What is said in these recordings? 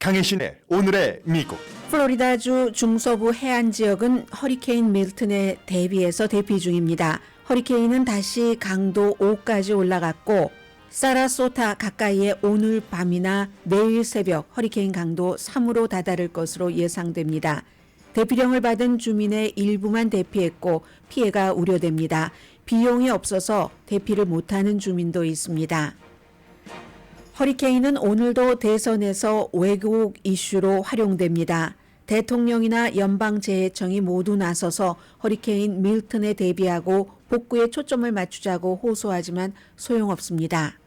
강혜신의 오늘의 미국. 플로리다주 중서부 해안 지역은 허리케인 밀튼에 대비해서 대피 중입니다. 허리케인은 다시 강도 5까지 올라갔고 사라소타 가까이에 오늘 밤이나 내일 새벽 허리케인 강도 3으로 다다를 것으로 예상됩니다. 대피령을 받은 주민의 일부만 대피했고 피해가 우려됩니다. 비용이 없어서 대피를 못하는 주민도 있습니다. 허리케인은 오늘도 대선에서 외국 이슈로 활용됩니다. 대통령이나 연방재해청이 모두 나서서 허리케인 밀튼에 대비하고 복구에 초점을 맞추자고 호소하지만 소용없습니다.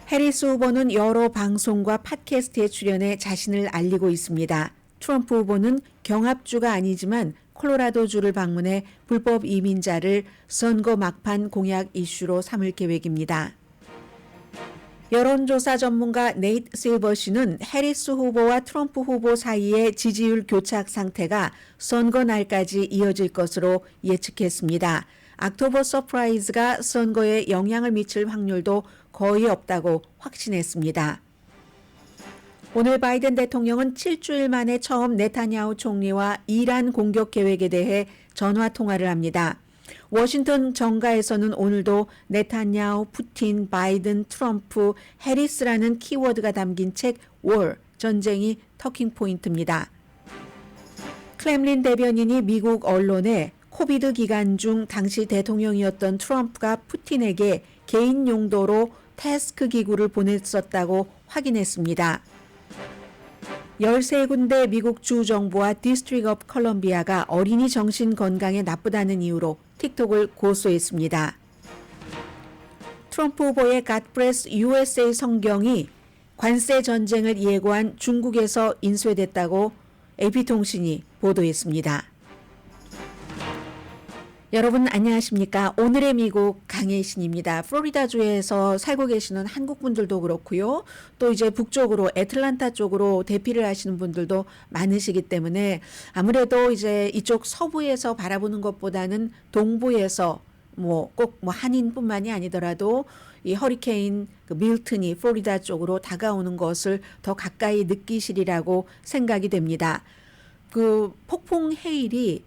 해리스 후보는 여러 방송과 팟캐스트에 출연해 자신을 알리고 있습니다. 트럼프 후보는 경합주가 아니지만 콜로라도주를 방문해 불법 이민자를 선거 막판 공약 이슈로 삼을 계획입니다. 여론조사 전문가 네이트 실버씨는 해리스 후보와 트럼프 후보 사이의 지지율 교착 상태가 선거 날까지 이어질 것으로 예측했습니다. 옥토버 서프라이즈가 선거에 영향을 미칠 확률도 거의 없다고 확신했습니다. 오늘 바이든 대통령은 7주일 만에 처음 네타냐후 총리와 이란 공격 계획에 대해 전화 통화를 합니다. 워싱턴 정가에서는 오늘도 네타냐후, 푸틴, 바이든, 트럼프, 해리스라는 키워드가 담긴 책 월, 전쟁이 터킹 포인트입니다. 클렘린 대변인이 미국 언론에 코비드 기간 중 당시 대통령이었던 트럼프가 푸틴에게 개인 용도로 태스크 기구를 보냈었다고 확인했습니다. 13군데 미국 주정부와 디스트릭 오브 컬럼비아가 어린이 정신 건강에 나쁘다는 이유로 틱톡을 고소했습니다. 트럼프 후보의 God Bless USA 성경이 관세 전쟁을 예고한 중국에서 인쇄됐다고 AP통신이 보도했습니다. 여러분 안녕하십니까? 오늘의 미국 강혜신입니다. 플로리다주에서 살고 계시는 한국 분들도 그렇고요. 또 이제 북쪽으로 애틀란타 쪽으로 대피를 하시는 분들도 많으시기 때문에 아무래도 이제 이쪽 서부에서 바라보는 것보다는 동부에서 꼭 한인뿐만이 아니더라도 이 허리케인 밀튼이 플로리다 쪽으로 다가오는 것을 더 가까이 느끼시리라고 생각이 됩니다. 그 폭풍 해일이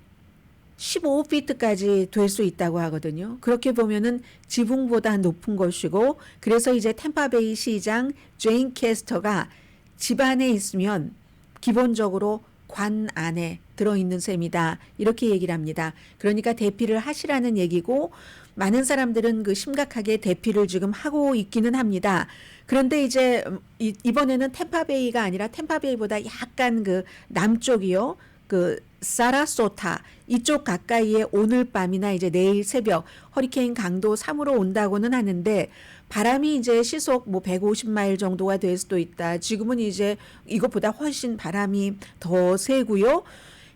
15피트까지 될 수 있다고 하거든요. 그렇게 보면은 지붕보다 높은 것이고, 그래서 이제 템파베이 시장 제인 캐스터가 집 안에 있으면 기본적으로 관 안에 들어있는 셈이다. 이렇게 얘기를 합니다. 그러니까 대피를 하시라는 얘기고, 많은 사람들은 그 심각하게 대피를 지금 하고 있기는 합니다. 그런데 이제 이번에는 템파베이가 아니라 템파베이보다 약간 그 남쪽이요. 그 사라소타 이쪽 가까이에 오늘 밤이나 이제 내일 새벽 허리케인 강도 3으로 온다고는 하는데 바람이 이제 시속 150마일 정도가 될 수도 있다. 지금은 이제 이것보다 훨씬 바람이 더 세고요.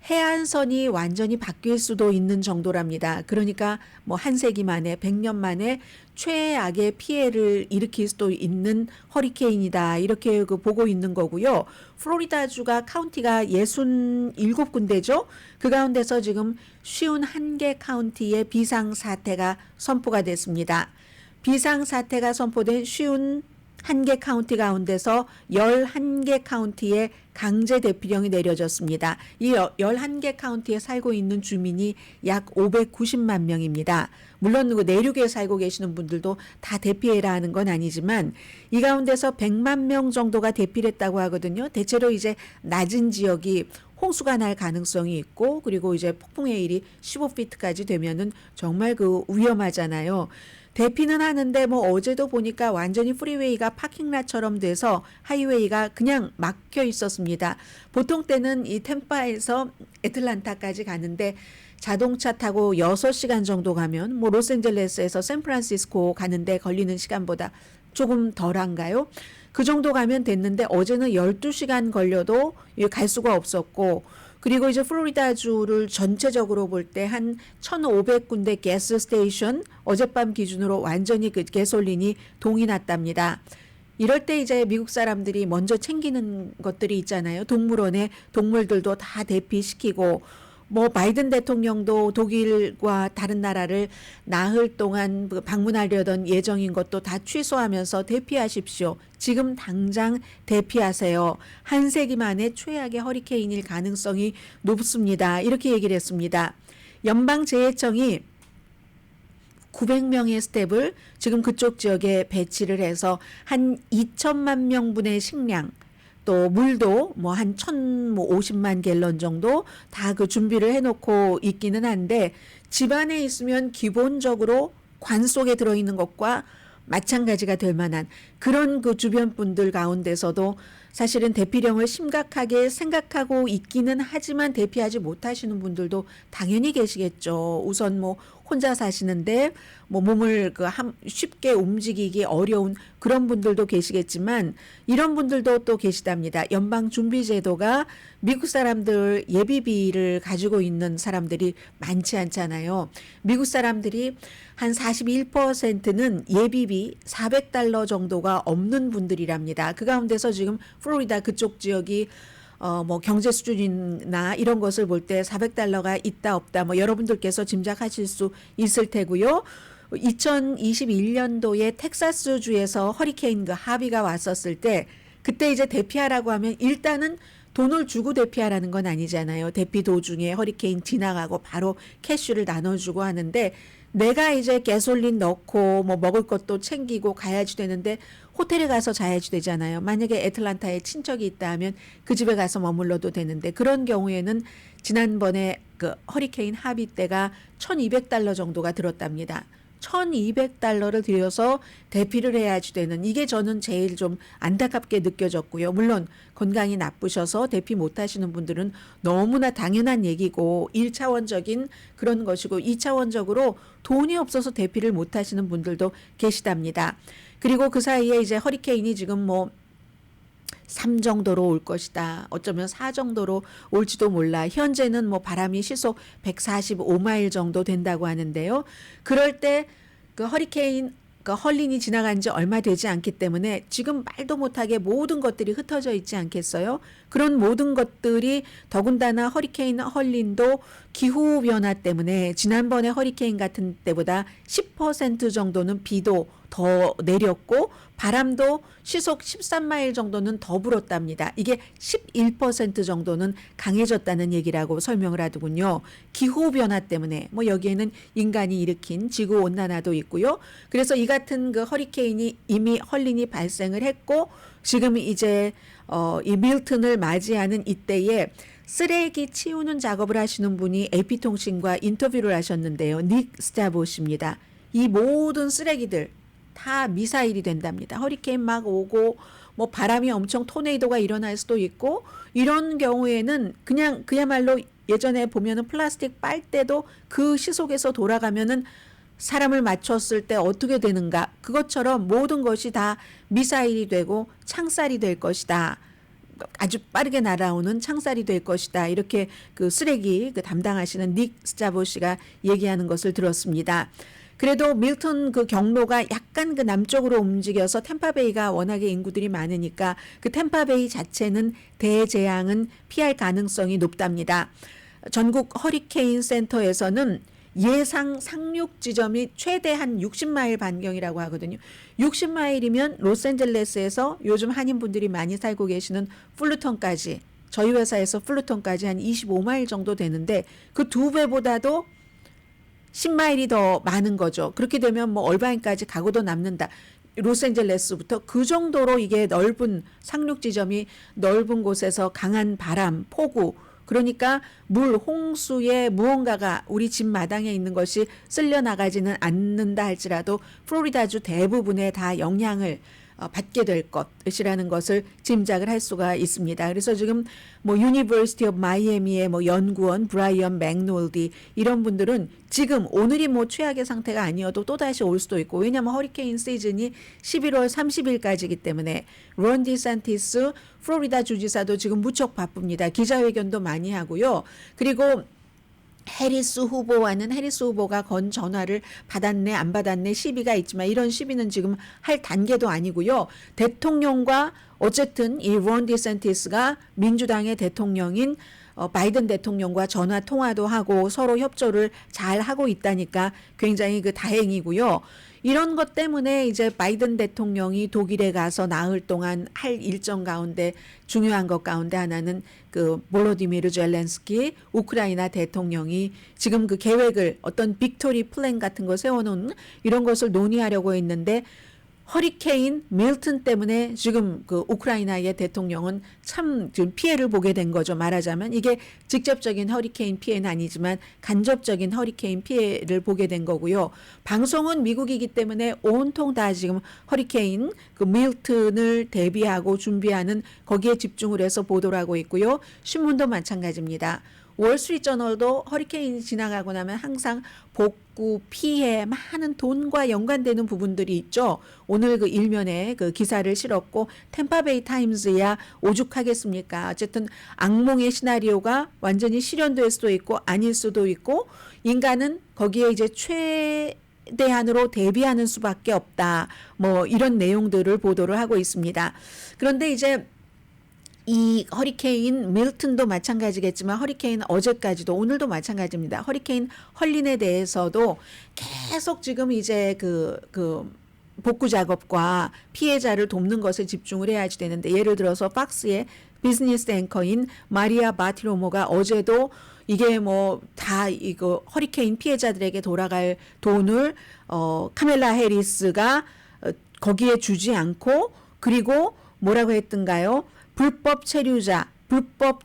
해안선이 완전히 바뀔 수도 있는 정도랍니다. 그러니까 한 세기 만에 100년 만에 최악의 피해를 일으킬 수도 있는 허리케인이다. 이렇게 보고 있는 거고요. 플로리다주가 카운티가 67군데죠. 그 가운데서 지금 51개 카운티에 비상사태가 선포가 됐습니다. 비상사태가 선포된 51개 카운티 가운데서 11개 카운티에 강제 대피령이 내려졌습니다. 이 11개 카운티에 살고 있는 주민이 약 590만 명입니다. 물론 그 내륙에 살고 계시는 분들도 다 대피해라 하는 건 아니지만 이 가운데서 100만 명 정도가 대피를 했다고 하거든요. 대체로 이제 낮은 지역이 홍수가 날 가능성이 있고 그리고 이제 폭풍해일이 15피트까지 되면은 정말 그 위험하잖아요. 대피는 하는데 어제도 보니까 완전히 프리웨이가 파킹랏처럼 돼서 하이웨이가 그냥 막혀 있었습니다. 보통 때는 이 템파에서 애틀란타까지 가는데 자동차 타고 6시간 정도 가면 로스앤젤레스에서 샌프란시스코 가는데 걸리는 시간보다 조금 덜한가요? 그 정도 가면 됐는데 어제는 12시간 걸려도 갈 수가 없었고 그리고 이제 플로리다주를 전체적으로 볼 때 한 1,500군데 가스 스테이션 어젯밤 기준으로 완전히 그 가솔린이 동이 났답니다. 이럴 때 이제 미국 사람들이 먼저 챙기는 것들이 있잖아요. 동물원에 동물들도 다 대피시키고 뭐 바이든 대통령도 독일과 다른 나라를 나흘 동안 방문하려던 예정인 것도 다 취소하면서 대피하십시오. 지금 당장 대피하세요. 한 세기 만에 최악의 허리케인일 가능성이 높습니다. 이렇게 얘기를 했습니다. 연방재해청이 900명의 스텝을 지금 그쪽 지역에 배치를 해서 한 2천만 명분의 식량 또 물도 뭐 한 1,050만 갤런 정도 다 그 준비를 해놓고 있기는 한데 집안에 있으면 기본적으로 관 속에 들어있는 것과 마찬가지가 될 만한 그런 그 주변 분들 가운데서도 사실은 대피령을 심각하게 생각하고 있기는 하지만 대피하지 못하시는 분들도 당연히 계시겠죠. 우선 뭐 혼자 사시는데 뭐 몸을 쉽게 움직이기 어려운 그런 분들도 계시겠지만 이런 분들도 또 계시답니다. 연방준비제도가 미국 사람들 예비비를 가지고 있는 사람들이 많지 않잖아요. 미국 사람들이 한 41%는 예비비 $400 정도가 없는 분들이랍니다. 그 가운데서 지금 플로리다 그쪽 지역이 뭐 경제 수준이나 이런 것을 볼 때 $400가 있다 없다 뭐 여러분들께서 짐작하실 수 있을 테고요. 2021년도에 텍사스주에서 허리케인 하비가 왔었을 때 그때 이제 대피하라고 하면 일단은 돈을 주고 대피하라는 건 아니잖아요. 대피 도중에 허리케인 지나가고 바로 캐쉬를 나눠주고 하는데 내가 이제 가솔린 넣고 뭐 먹을 것도 챙기고 가야지 되는데 호텔에 가서 자야지 되잖아요. 만약에 애틀란타에 친척이 있다 하면 그 집에 가서 머물러도 되는데 그런 경우에는 지난번에 그 허리케인 하비 때가 $1,200 정도가 들었답니다. $1,200를 들여서 대피를 해야지 되는 이게 저는 제일 좀 안타깝게 느껴졌고요. 물론 건강이 나쁘셔서 대피 못 하시는 분들은 너무나 당연한 얘기고 1차원적인 그런 것이고 2차원적으로 돈이 없어서 대피를 못 하시는 분들도 계시답니다. 그리고 그 사이에 이제 허리케인이 지금 뭐 3 정도로 올 것이다. 어쩌면 4 정도로 올지도 몰라. 현재는 뭐 바람이 시속 145마일 정도 된다고 하는데요. 그럴 때 그 허리케인 헐린이 지나간 지 얼마 되지 않기 때문에 지금 말도 못하게 모든 것들이 흩어져 있지 않겠어요? 그런 모든 것들이 더군다나 허리케인 헐린도 기후변화 때문에 지난번에 허리케인 같은 때보다 10% 정도는 비도 더 내렸고 바람도 시속 13마일 정도는 더 불었답니다. 이게 11% 정도는 강해졌다는 얘기라고 설명을 하더군요. 기후변화 때문에 뭐 여기에는 인간이 일으킨 지구온난화도 있고요. 그래서 이 같은 그 허리케인이 이미 헐린이 발생을 했고 지금 이제 이 밀턴을 맞이하는 이때에 쓰레기 치우는 작업을 하시는 분이 AP통신과 인터뷰를 하셨는데요. 닉 스타봇입니다. 이 모든 쓰레기들 다 미사일이 된답니다. 허리케인 막 오고 뭐 바람이 엄청 토네이도가 일어날 수도 있고 이런 경우에는 그냥 그야말로 예전에 보면은 플라스틱 빨대도 그 시속에서 돌아가면은 사람을 맞췄을 때 어떻게 되는가 그것처럼 모든 것이 다 미사일이 되고 창살이 될 것이다. 아주 빠르게 날아오는 창살이 될 것이다. 이렇게 그 쓰레기 담당하시는 닉 스타봇이가 얘기하는 것을 들었습니다. 그래도 밀턴 그 경로가 약간 그 남쪽으로 움직여서 템파베이가 워낙에 인구들이 많으니까 그 템파베이 자체는 대재앙은 피할 가능성이 높답니다. 전국 허리케인 센터에서는 예상 상륙 지점이 최대 한 60마일 반경이라고 하거든요. 60마일이면 로스앤젤레스에서 요즘 한인분들이 많이 살고 계시는 풀루턴까지 저희 회사에서 풀루턴까지 한 25마일 정도 되는데 그 2배보다도 10마일이 더 많은 거죠. 그렇게 되면 뭐 얼바인까지 가고도 남는다. 로스앤젤레스부터 그 정도로 이게 넓은 상륙 지점이 넓은 곳에서 강한 바람, 폭우 그러니까 물, 홍수에 무언가가 우리 집 마당에 있는 것이 쓸려 나가지는 않는다 할지라도 플로리다주 대부분에 다 영향을 받게 될 것이라는 것을 짐작을 할 수가 있습니다. 그래서 지금 뭐 유니버시티 오브 마이애미의 뭐 연구원 브라이언 맥놀디 이런 분들은 지금 오늘이 뭐 최악의 상태가 아니어도 또 다시 올 수도 있고 왜냐하면 허리케인 시즌이 11월 30일까지이기 때문에 론 디산티스 플로리다 주지사도 지금 무척 바쁩니다. 기자회견도 많이 하고요. 그리고 해리스 후보와는 해리스 후보가 건 전화를 받았네 안 받았네 시비가 있지만 이런 시비는 지금 할 단계도 아니고요. 대통령과 어쨌든 이 론 디센티스가 민주당의 대통령인 바이든 대통령과 전화 통화도 하고 서로 협조를 잘 하고 있다니까 굉장히 그 다행이고요. 이런 것 때문에 이제 바이든 대통령이 독일에 가서 나흘 동안 할 일정 가운데 중요한 것 가운데 하나는 그 볼로디미르 젤렌스키 우크라이나 대통령이 지금 그 계획을 어떤 빅토리 플랜 같은 거 세워놓은 이런 것을 논의하려고 했는데 허리케인 밀튼 때문에 지금 그 우크라이나의 대통령은 참 지금 피해를 보게 된 거죠. 말하자면 이게 직접적인 허리케인 피해는 아니지만 간접적인 허리케인 피해를 보게 된 거고요. 방송은 미국이기 때문에 온통 다 지금 허리케인 그 밀튼을 대비하고 준비하는 거기에 집중을 해서 보도를 하고 있고요. 신문도 마찬가지입니다. 월스트리트저널도 허리케인이 지나가고 나면 항상 복구, 피해, 많은 돈과 연관되는 부분들이 있죠. 오늘 그 일면에 그 기사를 실었고 템파베이 타임즈야 오죽하겠습니까? 어쨌든 악몽의 시나리오가 완전히 실현될 수도 있고 아닐 수도 있고 인간은 거기에 이제 최대한으로 대비하는 수밖에 없다. 뭐 이런 내용들을 보도를 하고 있습니다. 그런데 이제 이 허리케인 밀튼도 마찬가지겠지만 허리케인 어제까지도 오늘도 마찬가지입니다. 허리케인 헐린에 대해서도 계속 지금 이제 그 복구 작업과 피해자를 돕는 것에 집중을 해야지 되는데 예를 들어서 박스의 비즈니스 앵커인 마리아 바티로모가 어제도 이게 뭐 다 이거 허리케인 피해자들에게 돌아갈 돈을 카멜라 해리스가 거기에 주지 않고 그리고 뭐라고 했던가요? 불법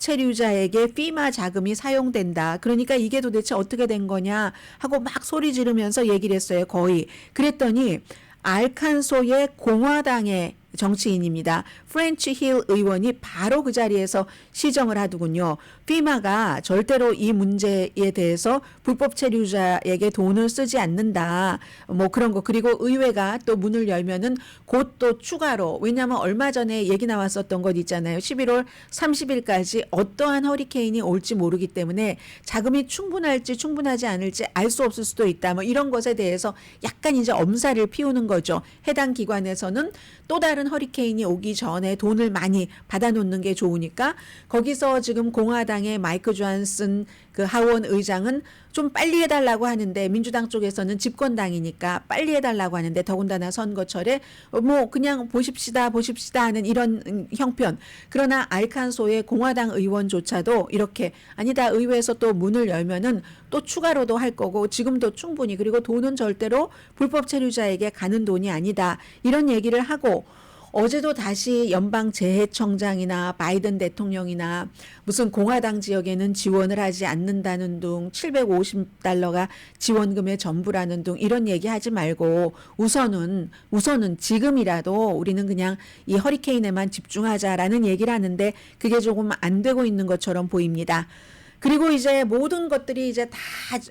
체류자에게 피마 자금이 사용된다. 그러니까 이게 도대체 어떻게 된 거냐 하고 막 소리 지르면서 얘기를 했어요. 거의. 그랬더니 알칸소의 공화당의 정치인입니다. 프렌치 힐 의원이 바로 그 자리에서 시정을 하더군요. 피마가 절대로 이 문제에 대해서 불법 체류자에게 돈을 쓰지 않는다. 뭐 그런 거. 그리고 의회가 또 문을 열면은 곧 또 추가로 왜냐하면 얼마 전에 얘기 나왔었던 것 있잖아요. 11월 30일까지 어떠한 허리케인이 올지 모르기 때문에 자금이 충분할지 충분하지 않을지 알 수 없을 수도 있다. 뭐 이런 것에 대해서 약간 이제 엄살을 피우는 거죠. 해당 기관에서는 또 다른 허리케인이 오기 전에 돈을 많이 받아놓는 게 좋으니까 거기서 지금 공화당의 마이크 존슨 그 하원 의장은 좀 빨리 해달라고 하는데 민주당 쪽에서는 집권당이니까 빨리 해달라고 하는데 더군다나 선거철에 뭐 그냥 보십시다 하는 이런 형편. 그러나 알칸소의 공화당 의원조차도 이렇게 아니다 의회에서 또 문을 열면은 또 추가로도 할 거고 지금도 충분히 그리고 돈은 절대로 불법 체류자에게 가는 돈이 아니다. 이런 얘기를 하고 어제도 다시 연방재해청장이나 바이든 대통령이나 무슨 공화당 지역에는 지원을 하지 않는다는 둥 750달러가 지원금의 전부라는 둥 이런 얘기하지 말고 우선은 지금이라도 우리는 그냥 이 허리케인에만 집중하자라는 얘기를 하는데 그게 조금 안 되고 있는 것처럼 보입니다. 그리고 이제 모든 것들이 이제 다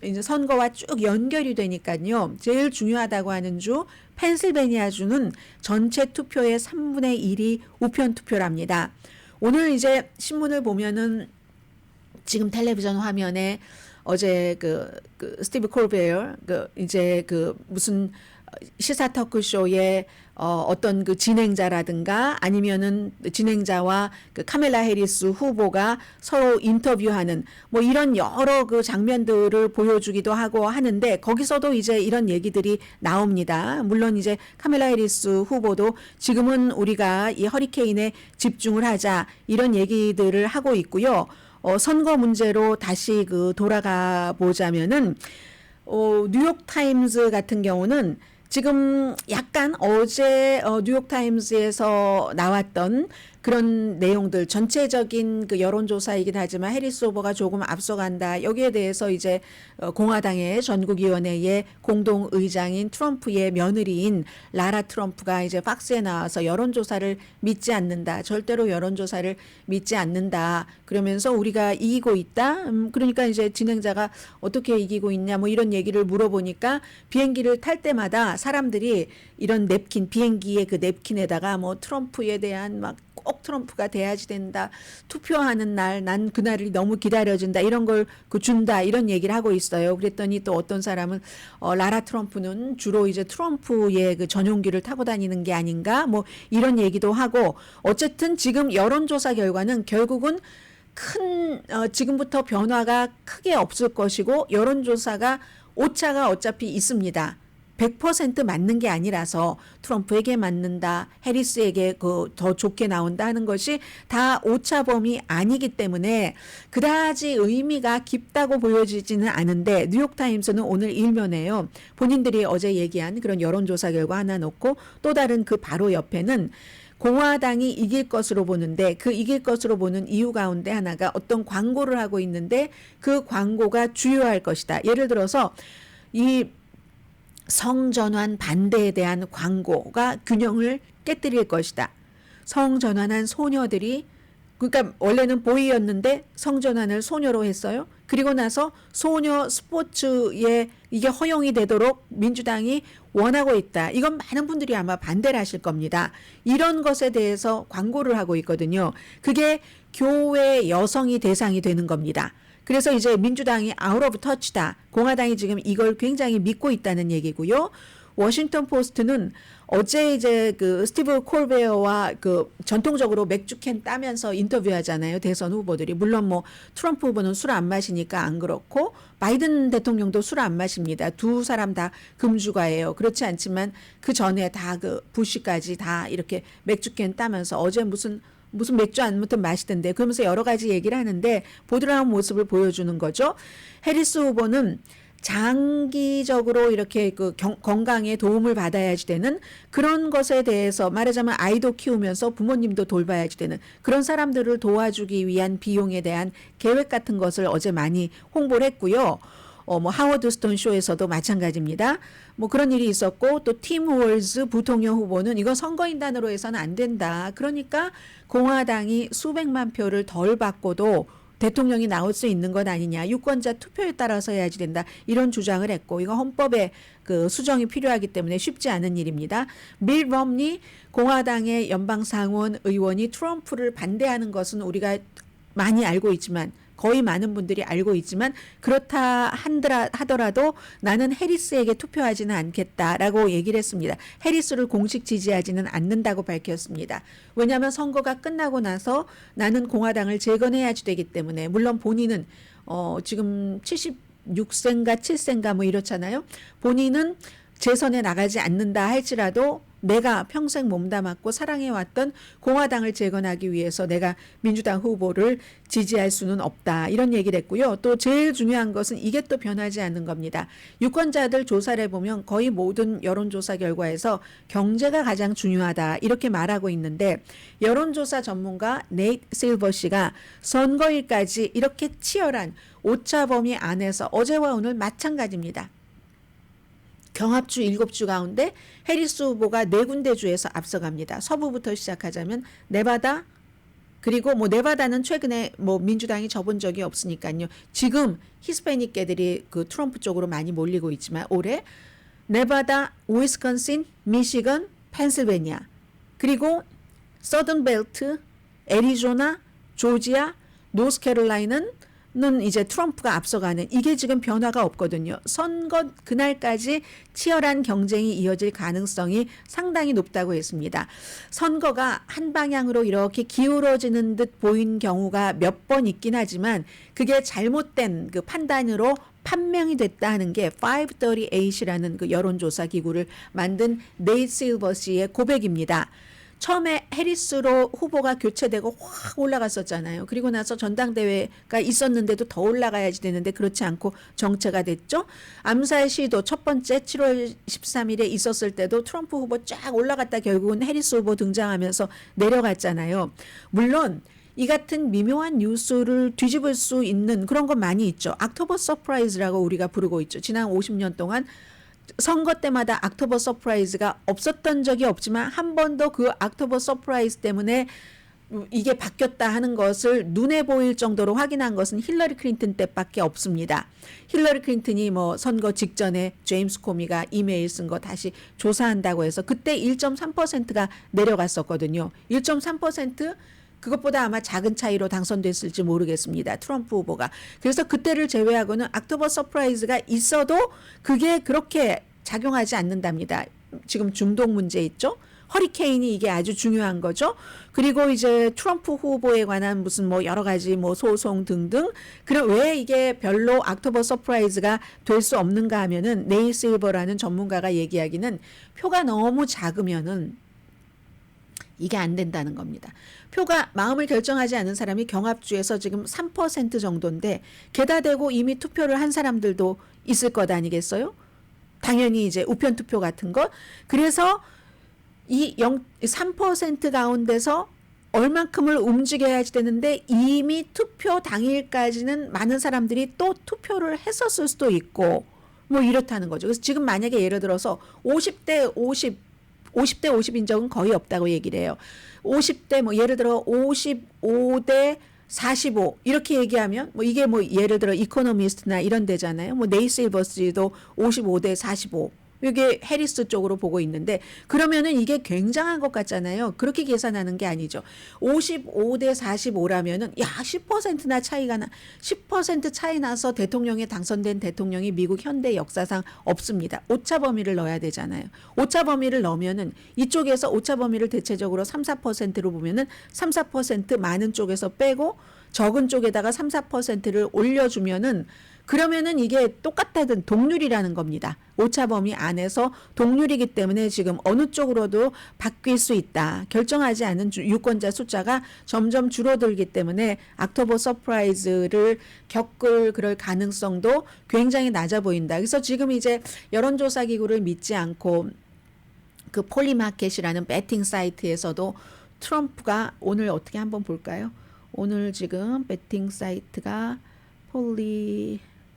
이제 선거와 쭉 연결이 되니까요. 제일 중요하다고 하는 주 펜실베니아주는 전체 투표의 3분의 1이 우편 투표랍니다. 오늘 이제 신문을 보면은 지금 텔레비전 화면에 어제 그 스티브 콜베어 이제 무슨 시사 토크쇼의 어떤 그 진행자라든가 아니면은 진행자와 그 카멜라 해리스 후보가 서로 인터뷰하는 뭐 이런 여러 그 장면들을 보여주기도 하고 하는데 거기서도 이제 이런 얘기들이 나옵니다. 물론 이제 카멜라 해리스 후보도 지금은 우리가 이 허리케인에 집중을 하자 이런 얘기들을 하고 있고요. 선거 문제로 다시 돌아가 보자면은 뉴욕타임즈 같은 경우는 지금 약간 어제 뉴욕타임즈에서 나왔던 그런 내용들 전체적인 그 여론조사이긴 하지만 해리스 후보가 조금 앞서간다. 여기에 대해서 이제 공화당의 전국위원회의 공동의장인 트럼프의 며느리인 라라 트럼프가 이제 팍스에 나와서 여론조사를 믿지 않는다. 절대로 여론조사를 믿지 않는다. 그러면서 우리가 이기고 있다. 그러니까 이제 진행자가 어떻게 이기고 있냐 뭐 이런 얘기를 물어보니까 비행기를 탈 때마다 사람들이 이런 냅킨 비행기의 그 냅킨에다가 뭐 트럼프에 대한 막 꼭 트럼프가 돼야지 된다. 투표하는 날 난 그날이 너무 기다려진다. 이런 걸 준다. 이런 얘기를 하고 있어요. 그랬더니 또 어떤 사람은 라라 트럼프는 주로 이제 트럼프의 그 전용기를 타고 다니는 게 아닌가 뭐 이런 얘기도 하고 어쨌든 지금 여론조사 결과는 결국은 지금부터 변화가 크게 없을 것이고 여론조사가 오차가 어차피 있습니다. 100% 맞는 게 아니라서 트럼프에게 맞는다, 해리스에게 더 좋게 나온다 하는 것이 다 오차 범위 아니기 때문에 그다지 의미가 깊다고 보여지지는 않은데 뉴욕타임스는 오늘 일면에요. 본인들이 어제 얘기한 그런 여론조사 결과 하나 놓고 또 다른 그 바로 옆에는 공화당이 이길 것으로 보는데 그 이길 것으로 보는 이유 가운데 하나가 어떤 광고를 하고 있는데 그 광고가 주요할 것이다. 예를 들어서 이 성전환 반대에 대한 광고가 균형을 깨뜨릴 것이다. 성전환한 소녀들이 그러니까 원래는 보이였는데 성전환을 소녀로 했어요. 그리고 나서 소녀 스포츠에 이게 허용이 되도록 민주당이 원하고 있다. 이건 많은 분들이 아마 반대를 하실 겁니다. 이런 것에 대해서 광고를 하고 있거든요. 그게 교회 여성이 대상이 되는 겁니다. 그래서 이제 민주당이 아웃 오브 터치다. 공화당이 지금 이걸 굉장히 믿고 있다는 얘기고요. 워싱턴 포스트는 어제 이제 그 스티브 콜베어와 그 전통적으로 맥주캔 따면서 인터뷰하잖아요. 대선 후보들이. 물론 뭐 트럼프 후보는 술 안 마시니까 안 그렇고 바이든 대통령도 술 안 마십니다. 두 사람 다 금주가예요. 그렇지 않지만 그 전에 다 그 부시까지 다 이렇게 맥주캔 따면서 어제 무슨 맥주 아무튼 마시던데 그러면서 여러 가지 얘기를 하는데 보드라운 모습을 보여주는 거죠. 해리스 후보는 장기적으로 이렇게 그 건강에 도움을 받아야지 되는 그런 것에 대해서 말하자면 아이도 키우면서 부모님도 돌봐야지 되는 그런 사람들을 도와주기 위한 비용에 대한 계획 같은 것을 어제 많이 홍보를 했고요. 뭐 하워드 스톤 쇼에서도 마찬가지입니다. 뭐 그런 일이 있었고 또 팀 월즈 부통령 후보는 이거 선거인단으로 해서는 안 된다. 그러니까 공화당이 수백만 표를 덜 받고도 대통령이 나올 수 있는 것 아니냐. 유권자 투표에 따라서 해야지 된다. 이런 주장을 했고 이거 헌법에 그 수정이 필요하기 때문에 쉽지 않은 일입니다. 밀 럼니 공화당의 연방 상원 의원이 트럼프를 반대하는 것은 우리가 많이 알고 있지만 거의 많은 분들이 알고 있지만 그렇다 하더라도 나는 해리스에게 투표하지는 않겠다라고 얘기를 했습니다. 해리스를 공식 지지하지는 않는다고 밝혔습니다. 왜냐하면 선거가 끝나고 나서 나는 공화당을 재건해야지 되기 때문에 물론 본인은 지금 76세인가 7세인가 뭐 이렇잖아요. 본인은 재선에 나가지 않는다 할지라도 내가 평생 몸담았고 사랑해왔던 공화당을 재건하기 위해서 내가 민주당 후보를 지지할 수는 없다. 이런 얘기를 했고요. 또 제일 중요한 것은 이게 또 변하지 않는 겁니다. 유권자들 조사를 해보면 거의 모든 여론조사 결과에서 경제가 가장 중요하다. 이렇게 말하고 있는데 여론조사 전문가 네이트 실버 씨가 선거일까지 이렇게 치열한 오차 범위 안에서 어제와 오늘 마찬가지입니다. 경합주 7주 가운데 해리스 후보가 4군데 주에서 앞서갑니다. 서부부터 시작하자면 네바다 그리고 뭐 네바다는 최근에 뭐 민주당이 져본 적이 없으니까요. 지금 히스패닉계들이 그 트럼프 쪽으로 많이 몰리고 있지만 올해 네바다, 위스콘신, 미시건, 펜실베니아 그리고 서든벨트, 애리조나, 조지아, 노스캐롤라이나는 이제 트럼프가 앞서가는 이게 지금 변화가 없거든요. 선거 그날까지 치열한 경쟁이 이어질 가능성이 상당히 높다고 했습니다. 선거가 한 방향으로 이렇게 기울어지는 듯 보인 경우가 몇 번 있긴 하지만 그게 잘못된 그 판단으로 판명이 됐다 하는 게 538이라는 그 여론조사 기구를 만든 네이트 실버 씨의 고백입니다. 처음에 해리스로 후보가 교체되고 확 올라갔었잖아요. 그리고 나서 전당대회가 있었는데도 더 올라가야지 되는데 그렇지 않고 정체가 됐죠. 암살 시도 첫 번째 7월 13일에 있었을 때도 트럼프 후보 쫙 올라갔다 결국은 해리스 후보 등장하면서 내려갔잖아요. 물론 이 같은 미묘한 뉴스를 뒤집을 수 있는 그런 건 많이 있죠. 옥토버 서프라이즈라고 우리가 부르고 있죠. 지난 50년 동안 선거 때마다 옥토버 서프라이즈가 없었던 적이 없지만 한 번도 그 옥토버 서프라이즈 때문에 이게 바뀌었다 하는 것을 눈에 보일 정도로 확인한 것은 힐러리 클린턴 때밖에 없습니다. 힐러리 클린턴이 뭐 선거 직전에 제임스 코미가 이메일 쓴 거 다시 조사한다고 해서 그때 1.3%가 내려갔었거든요. 1.3% 그것보다 아마 작은 차이로 당선됐을지 모르겠습니다. 트럼프 후보가. 그래서 그때를 제외하고는 옥토버 서프라이즈가 있어도 그게 그렇게 작용하지 않는답니다. 지금 중동 문제 있죠? 허리케인이 이게 아주 중요한 거죠. 그리고 이제 트럼프 후보에 관한 무슨 뭐 여러 가지 뭐 소송 등등. 그럼 왜 이게 별로 옥토버 서프라이즈가 될 수 없는가 하면은 네일 실버라는 전문가가 얘기하기는 표가 너무 작으면은 이게 안 된다는 겁니다. 표가 마음을 결정하지 않은 사람이 경합주에서 지금 3% 정도인데 게다 대고 이미 투표를 한 사람들도 있을 것 아니겠어요? 당연히 이제 우편 투표 같은 것. 그래서 이 3% 가운데서 얼만큼을 움직여야지 되는데 이미 투표 당일까지는 많은 사람들이 또 투표를 했었을 수도 있고 뭐 이렇다는 거죠. 그래서 지금 만약에 예를 들어서 50대 50인 적은 거의 없다고 얘기를 해요. 50대 뭐 예를 들어 55대 45 이렇게 얘기하면 뭐 이게 뭐 예를 들어 이코노미스트나 이런 데잖아요. 뭐 네이실버스도 55대 45 이게 해리스 쪽으로 보고 있는데 그러면은 이게 굉장한 것 같잖아요. 그렇게 계산하는 게 아니죠. 55대 45라면은 야 10%나 차이가 나 10% 차이 나서 대통령에 당선된 대통령이 미국 현대 역사상 없습니다. 오차 범위를 넣어야 되잖아요. 오차 범위를 넣으면은 이쪽에서 오차 범위를 대체적으로 3, 4%로 보면은 3, 4% 많은 쪽에서 빼고 적은 쪽에다가 3, 4%를 올려주면은 그러면은 이게 똑같다든 동률이라는 겁니다. 오차 범위 안에서 동률이기 때문에 지금 어느 쪽으로도 바뀔 수 있다. 결정하지 않은 유권자 숫자가 점점 줄어들기 때문에 옥토버 서프라이즈를 겪을 그럴 가능성도 굉장히 낮아 보인다. 그래서 지금 이제 여론조사 기구를 믿지 않고 그 폴리마켓이라는 배팅 사이트에서도 트럼프가 오늘 어떻게 한번 볼까요? 오늘 지금 배팅 사이트가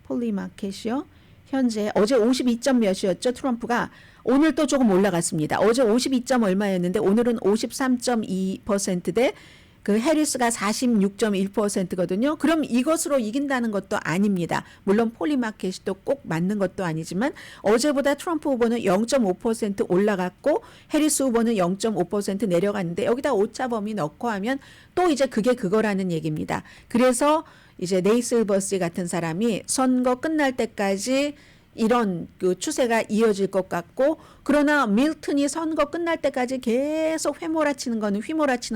폴리마켓이요. 현재 어제 52점 몇이었죠. 트럼프가 오늘 또 조금 올라갔습니다. 어제 52점 얼마였는데 오늘은 53.2%대 그 해리스가 46.1%거든요. 그럼 이것으로 이긴다는 것도 아닙니다. 물론 폴리마켓이 또 꼭 맞는 것도 아니지만 어제보다 트럼프 후보는 0.5% 올라갔고 해리스 후보는 0.5% 내려갔는데 여기다 오차 범위 넣고 하면 또 이제 그게 그거라는 얘기입니다. 그래서 이제 네이슬버시 같은 사람이 선거 끝날 때까지 이런 그 추세가 이어질 것 같고 그러나 밀턴이 선거 끝날 때까지 계속 휘몰아치는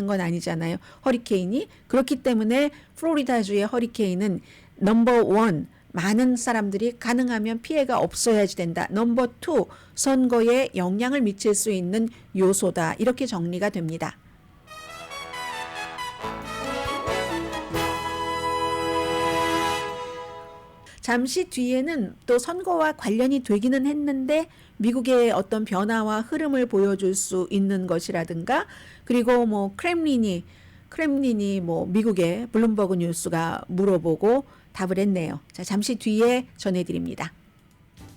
건 아니잖아요. 허리케인이. 그렇기 때문에 플로리다주의 허리케인은 넘버 원 많은 사람들이 가능하면 피해가 없어야지 된다. 넘버 투 선거에 영향을 미칠 수 있는 요소다. 이렇게 정리가 됩니다. 잠시 뒤에는 또 선거와 관련이 되기는 했는데 미국의 어떤 변화와 흐름을 보여줄 수 있는 것이라든가 그리고 뭐 크렘린이 뭐 미국의 블룸버그 뉴스가 물어보고 답을 했네요. 자, 잠시 뒤에 전해드립니다.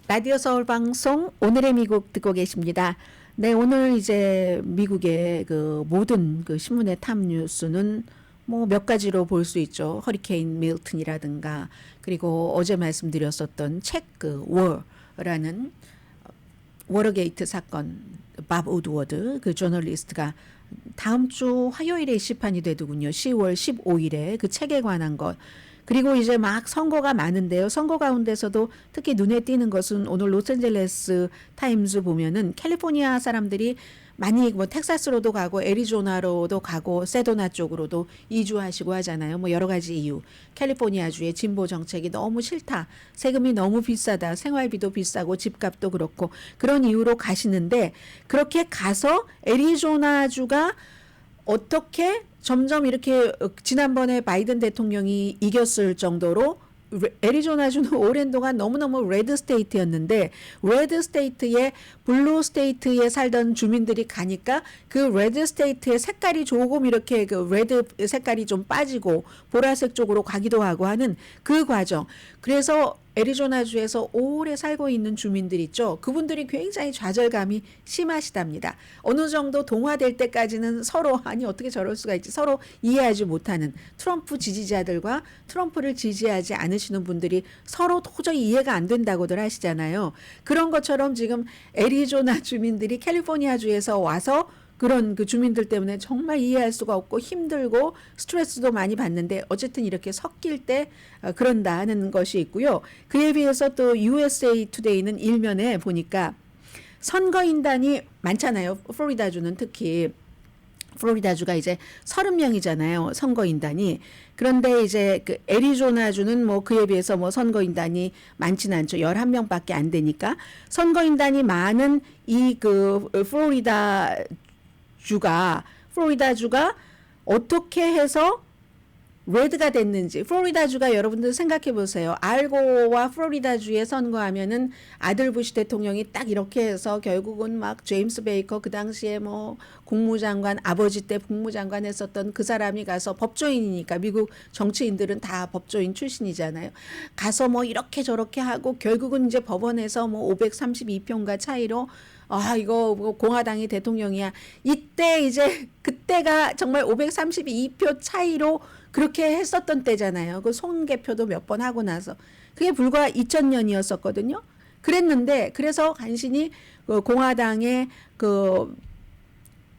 라디오 서울 방송 오늘의 미국 듣고 계십니다. 네, 오늘 이제 미국의 그 모든 그 신문의 탑 뉴스는 뭐 몇 가지로 볼 수 있죠. 허리케인 밀턴이라든가 그리고 어제 말씀드렸었던 체크 워라는 워터게이트 사건 밥 우드워드 그 저널리스트가 다음 주 화요일에 시판이 되더군요. 10월 15일에 그 책에 관한 것. 그리고 이제 막 선거가 많은데요. 선거 가운데서도 특히 눈에 띄는 것은 오늘 로스앤젤레스 타임즈 보면은 캘리포니아 사람들이 많이 뭐 텍사스로도 가고 애리조나로도 가고 세도나 쪽으로도 이주하시고 하잖아요. 뭐 여러 가지 이유. 캘리포니아주의 진보 정책이 너무 싫다. 세금이 너무 비싸다. 생활비도 비싸고 집값도 그렇고 그런 이유로 가시는데 그렇게 가서 애리조나주가 어떻게 점점 이렇게 지난번에 바이든 대통령이 이겼을 정도로 애리조나주는 오랜 동안 너무너무 레드 스테이트였는데 레드 스테이트에 블루 스테이트에 살던 주민들이 가니까 그 레드 스테이트의 색깔이 조금 이렇게 그 레드 색깔이 좀 빠지고 보라색 쪽으로 가기도 하고 하는 그 과정. 그래서 애리조나주에서 오래 살고 있는 주민들 있죠. 그분들이 굉장히 좌절감이 심하시답니다. 어느 정도 동화될 때까지는 서로 아니 어떻게 저럴 수가 있지 서로 이해하지 못하는 트럼프 지지자들과 트럼프를 지지하지 않으시는 분들이 서로 도저히 이해가 안 된다고들 하시잖아요. 그런 것처럼 지금 애리조나 주민들이 캘리포니아주에서 와서 그런 그 주민들 때문에 정말 이해할 수가 없고 힘들고 스트레스도 많이 받는데 어쨌든 이렇게 섞일 때 그런다 하는 것이 있고요. 그에 비해서 또 USA 투데이는 일면에 보니까 선거인단이 많잖아요. 플로리다주는 특히. 플로리다주가 이제 30명이잖아요. 선거인단이. 그런데 이제 그 애리조나주는 뭐 그에 비해서 뭐 선거인단이 많지는 않죠. 11명밖에 안 되니까. 선거인단이 많은 이 그 플로리다주가 어떻게 해서 레드가 됐는지 플로리다주가 여러분들 생각해 보세요. 알고와 플로리다주에 선거하면은 아들 부시 대통령이 딱 이렇게 해서 결국은 막 제임스 베이커 그 당시에 뭐 국무장관 아버지 때 국무장관 했었던 그 사람이 가서 법조인이니까 미국 정치인들은 다 법조인 출신이잖아요. 가서 뭐 이렇게 저렇게 하고 결국은 이제 법원에서 뭐 532표인가 차이로 이거 공화당이 대통령이야. 이때 이제 그때가 정말 532표 차이로 그렇게 했었던 때잖아요. 그 송개표도 몇 번 하고 나서. 그게 불과 2000년이었었거든요. 그랬는데 그래서 간신히 그 공화당의 그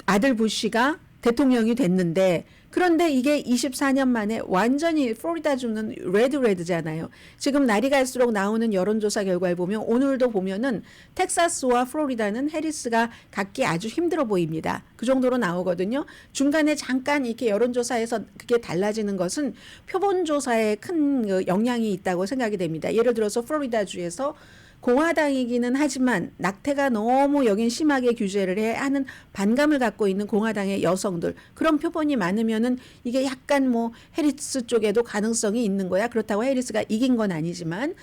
아들 부시가 대통령이 됐는데 그런데 이게 24년 만에 완전히 플로리다주는 레드잖아요. 지금 날이 갈수록 나오는 여론조사 결과를 보면 오늘도 보면은 텍사스와 플로리다는 해리스가 갖기 아주 힘들어 보입니다. 그 정도로 나오거든요. 중간에 잠깐 이렇게 여론조사에서 그게 달라지는 것은 표본조사에 큰 영향이 있다고 생각이 됩니다. 예를 들어서 플로리다주에서 공화당이기는 하지만 낙태가 너무 여긴 심하게 규제를 해 하는 반감을 갖고 있는 공화당의 여성들 그런 표본이 많으면은 이게 약간 뭐 해리스 쪽에도 가능성이 있는 거야. 그렇다고 해리스가 이긴 건 아니지만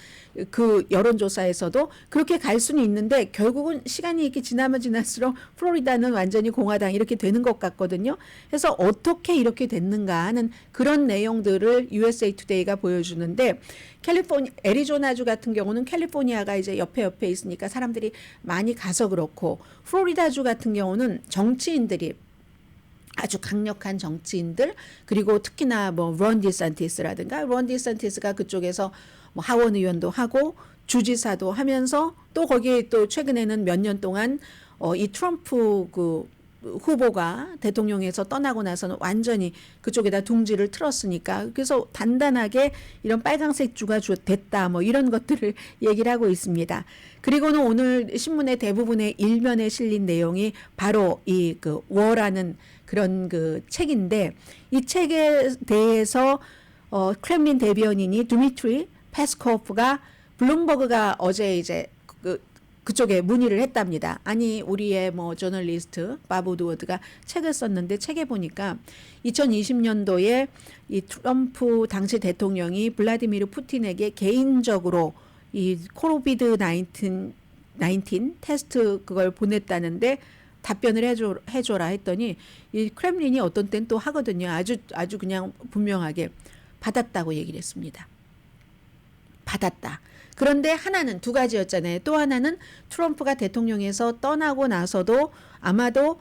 그 여론조사에서도 그렇게 갈 수는 있는데 결국은 시간이 이렇게 지나면 지날수록 플로리다는 완전히 공화당 이렇게 되는 것 같거든요. 그래서 어떻게 이렇게 됐는가 하는 그런 내용들을 USA 투데이가 보여주는데 애리조나주 같은 경우는 캘리포니아가 이제 옆에 있으니까 사람들이 많이 가서 그렇고 플로리다주 같은 경우는 정치인들이 아주 강력한 정치인들 그리고 특히나 뭐 론 디산티스라든가 론 디산티스가 그쪽에서 뭐 하원 의원도 하고 주지사도 하면서 또 거기에 또 최근에는 몇 년 동안 이 트럼프 그 후보가 대통령에서 떠나고 나서는 완전히 그쪽에다 둥지를 틀었으니까 그래서 단단하게 이런 빨강색 주가 됐다 뭐 이런 것들을 얘기를 하고 있습니다. 그리고는 오늘 신문의 대부분의 일면에 실린 내용이 바로 이 그 워라는 그런 그 책인데 이 책에 대해서 크렘린 대변인이 드미트리 페스코프가 블룸버그가 어제 이제 그쪽에 문의를 했답니다. 아니 우리의 뭐 저널리스트 바브 우드워드가 책을 썼는데 책에 보니까 2020년도에 이 트럼프 당시 대통령이 블라디미르 푸틴에게 개인적으로 이 코비드 19 테스트 그걸 보냈다는데 답변을 해줘라 했더니 이 크렘린이 어떤 땐 또 하거든요. 아주 그냥 분명하게 받았다고 얘기를 했습니다. 받았다. 그런데 하나는 두 가지였잖아요. 또 하나는 트럼프가 대통령에서 떠나고 나서도 아마도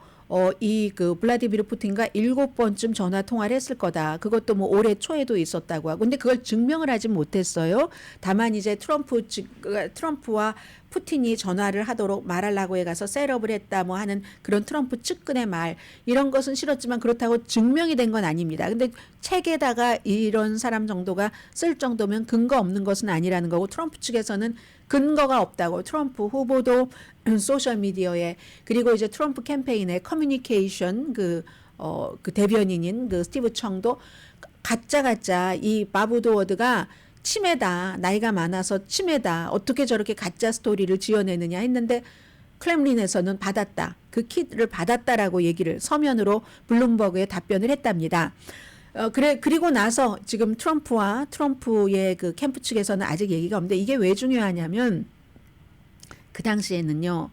이 그 블라디미르 푸틴과 7번쯤 전화 통화를 했을 거다. 그것도 뭐 올해 초에도 있었다고 하고. 근데 그걸 증명을 하진 못했어요. 다만 이제 트럼프와 푸틴이 전화를 하도록 말하려고 해가서 셋업을 했다 뭐 하는 그런 트럼프 측근의 말 이런 것은 싫었지만 그렇다고 증명이 된 건 아닙니다. 근데 책에다가 이런 사람 정도가 쓸 정도면 근거 없는 것은 아니라는 거고 트럼프 측에서는 근거가 없다고 트럼프 후보도 소셜미디어에 그리고 이제 트럼프 캠페인의 커뮤니케이션 그 대변인인 그 스티브 청도 가짜 이 바브 우드워드가 치매다. 나이가 많아서 치매다. 어떻게 저렇게 가짜 스토리를 지어내느냐 했는데 크렘린에서는 받았다. 그 키트를 받았다라고 얘기를 서면으로 블룸버그에 답변을 했답니다. 그리고 나서 지금 트럼프의 그 캠프 측에서는 아직 얘기가 없는데 이게 왜 중요하냐면 그 당시에는요.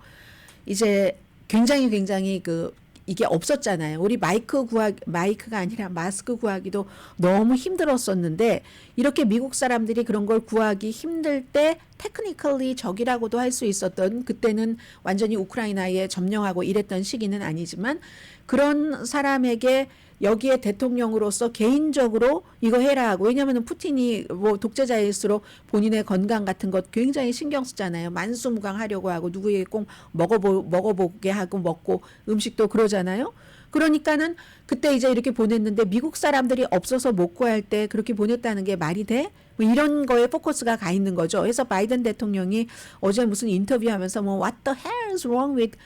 이제 굉장히 그 이게 없었잖아요. 우리 마이크가 아니라 마스크 구하기도 너무 힘들었었는데 이렇게 미국 사람들이 그런 걸 구하기 힘들 때 테크니컬리 적이라고도 할 수 있었던, 그때는 완전히 우크라이나에 점령하고 이랬던 시기는 아니지만 그런 사람에게 여기에 대통령으로서 개인적으로 이거 해라 하고, 왜냐하면 푸틴이 뭐 독재자일수록 본인의 건강 같은 것 굉장히 신경 쓰잖아요. 만수무강하려고 하고 누구에게 꼭 먹어보게 하고 먹고 음식도 그러잖아요. 그러니까는 그때 이제 이렇게 보냈는데 미국 사람들이 없어서 못 구할 때 그렇게 보냈다는 게 말이 돼? 뭐 이런 거에 포커스가 가 있는 거죠. 그래서 바이든 대통령이 어제 무슨 인터뷰하면서 뭐 What the hell is wrong with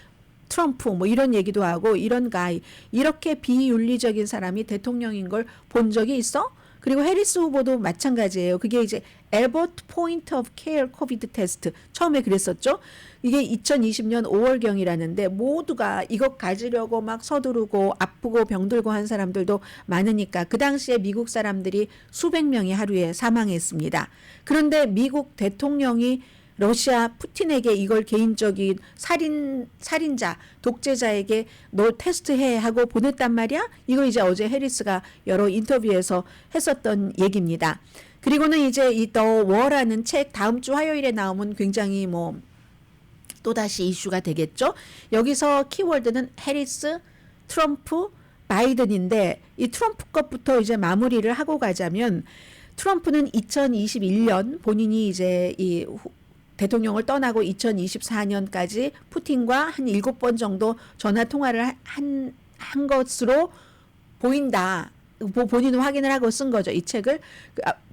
트럼프 뭐 이런 얘기도 하고, 이런 가이, 이렇게 비윤리적인 사람이 대통령인 걸 본 적이 있어? 그리고 해리스 후보도 마찬가지예요. 그게 이제 에버트 포인트 오브 케어 코비드 테스트 처음에 그랬었죠. 이게 2020년 5월경이라는데 모두가 이것 가지려고 막 서두르고 아프고 병들고 한 사람들도 많으니까 그 당시에 미국 사람들이 수백 명이 하루에 사망했습니다. 그런데 미국 대통령이 러시아 푸틴에게 이걸 개인적인 살인자, 독재자에게 너 테스트해 하고 보냈단 말이야? 이거 이제 어제 해리스가 여러 인터뷰에서 했었던 얘기입니다. 그리고는 이제 이 더 워라는 책 다음 주 화요일에 나오면 굉장히 뭐 또다시 이슈가 되겠죠. 여기서 키워드는 해리스, 트럼프, 바이든인데 이 트럼프 것부터 이제 마무리를 하고 가자면, 트럼프는 2021년 본인이 이제 이 대통령을 떠나고 2024년까지 푸틴과 한 7번 정도 전화 통화를 한 것으로 보인다. 본인은 확인을 하고 쓴 거죠. 이 책을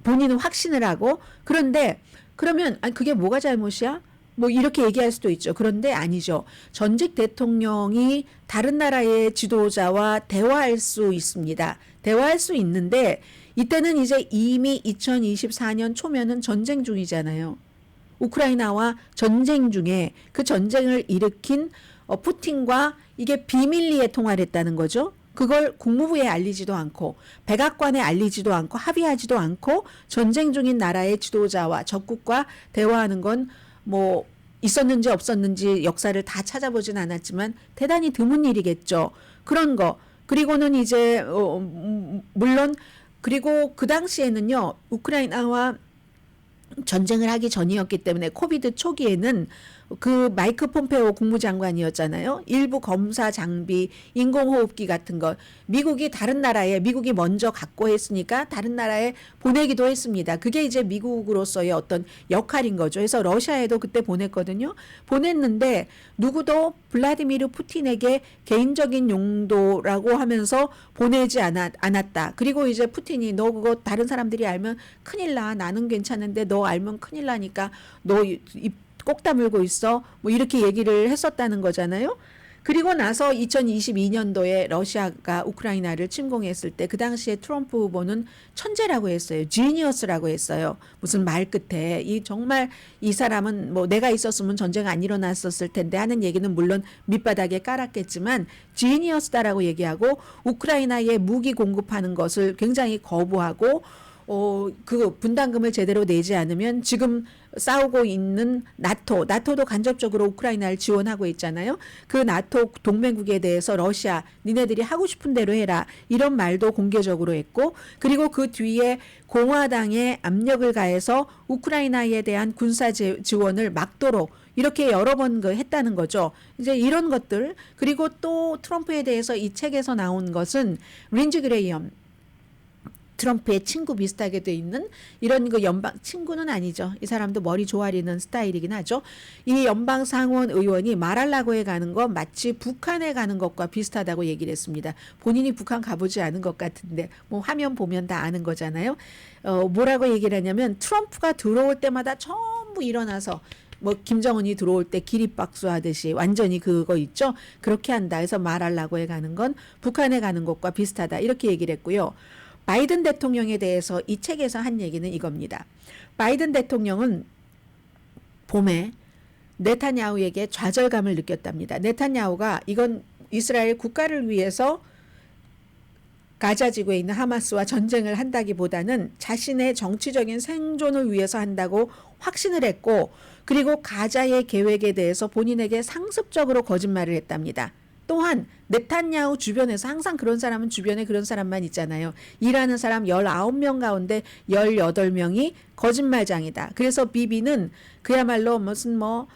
본인은 확신을 하고. 그런데 그러면 아니 그게 뭐가 잘못이야? 뭐 이렇게 얘기할 수도 있죠. 그런데 아니죠. 전직 대통령이 다른 나라의 지도자와 대화할 수 있습니다. 대화할 수 있는데 이때는 이제 이미 2024년 초면은 전쟁 중이잖아요. 우크라이나와 전쟁 중에 그 전쟁을 일으킨 푸틴과 이게 비밀리에 통화를 했다는 거죠. 그걸 국무부에 알리지도 않고 백악관에 알리지도 않고 합의하지도 않고 전쟁 중인 나라의 지도자와 적국과 대화하는 건 뭐 있었는지 없었는지 역사를 다 찾아보진 않았지만 대단히 드문 일이겠죠. 그런 거. 그리고는 이제 물론 그리고 그 당시에는요, 우크라이나와 전쟁을 하기 전이었기 때문에 코비드 초기에는 그 마이크 폼페오 국무장관이었잖아요. 일부 검사 장비, 인공호흡기 같은 것 미국이 다른 나라에, 미국이 먼저 갖고 했으니까 다른 나라에 보내기도 했습니다. 그게 이제 미국으로서의 어떤 역할인 거죠. 그래서 러시아에도 그때 보냈거든요. 보냈는데 누구도 블라디미르 푸틴에게 개인적인 용도라고 하면서 보내지 않았다. 그리고 이제 푸틴이 너 그거 다른 사람들이 알면 큰일 나. 나는 괜찮은데 너 알면 큰일 나니까 너 꼭 다물고 있어. 뭐 이렇게 얘기를 했었다는 거잖아요. 그리고 나서 2022년도에 러시아가 우크라이나를 침공했을 때 그 당시에 트럼프 후보는 천재라고 했어요. 지니어스라고 했어요. 무슨 말 끝에 정말 이 사람은 뭐 내가 있었으면 전쟁 안 일어났었을 텐데 하는 얘기는 물론 밑바닥에 깔았겠지만 지니어스다라고 얘기하고, 우크라이나에 무기 공급하는 것을 굉장히 거부하고 그 분담금을 제대로 내지 않으면 지금 싸우고 있는 나토도 간접적으로 우크라이나를 지원하고 있잖아요. 그 나토 동맹국에 대해서 러시아 니네들이 하고 싶은 대로 해라 이런 말도 공개적으로 했고, 그리고 그 뒤에 공화당에 압력을 가해서 우크라이나에 대한 군사 지원을 막도록 이렇게 여러 번 했다는 거죠. 이제 이런 것들. 그리고 또 트럼프에 대해서 이 책에서 나온 것은 린지 그레이엄, 트럼프의 친구 비슷하게 돼 있는 이런 그 친구는 아니죠. 이 사람도 머리 조아리는 스타일이긴 하죠. 이 연방 상원 의원이 마랄라고에 가는 건 마치 북한에 가는 것과 비슷하다고 얘기를 했습니다. 본인이 북한 가보지 않은 것 같은데 뭐 화면 보면 다 아는 거잖아요. 뭐라고 얘기를 하냐면 트럼프가 들어올 때마다 전부 일어나서 뭐 김정은이 들어올 때 기립박수 하듯이 완전히 그거 있죠. 그렇게 한다. 해서 마랄라고에 가는 건 북한에 가는 것과 비슷하다. 이렇게 얘기를 했고요. 바이든 대통령에 대해서 이 책에서 한 얘기는 이겁니다. 바이든 대통령은 봄에 네타냐후에게 좌절감을 느꼈답니다. 네타냐후가 이건 이스라엘 국가를 위해서 가자 지구에 있는 하마스와 전쟁을 한다기보다는 자신의 정치적인 생존을 위해서 한다고 확신을 했고, 그리고 가자의 계획에 대해서 본인에게 상습적으로 거짓말을 했답니다. 또한 네탄야후 주변에서 항상 그런 사람은 주변에 그런 사람만 있잖아요. 일하는 사람 19명 가운데 18명이 거짓말장이다. 그래서 비비는 그야말로 무슨 뭐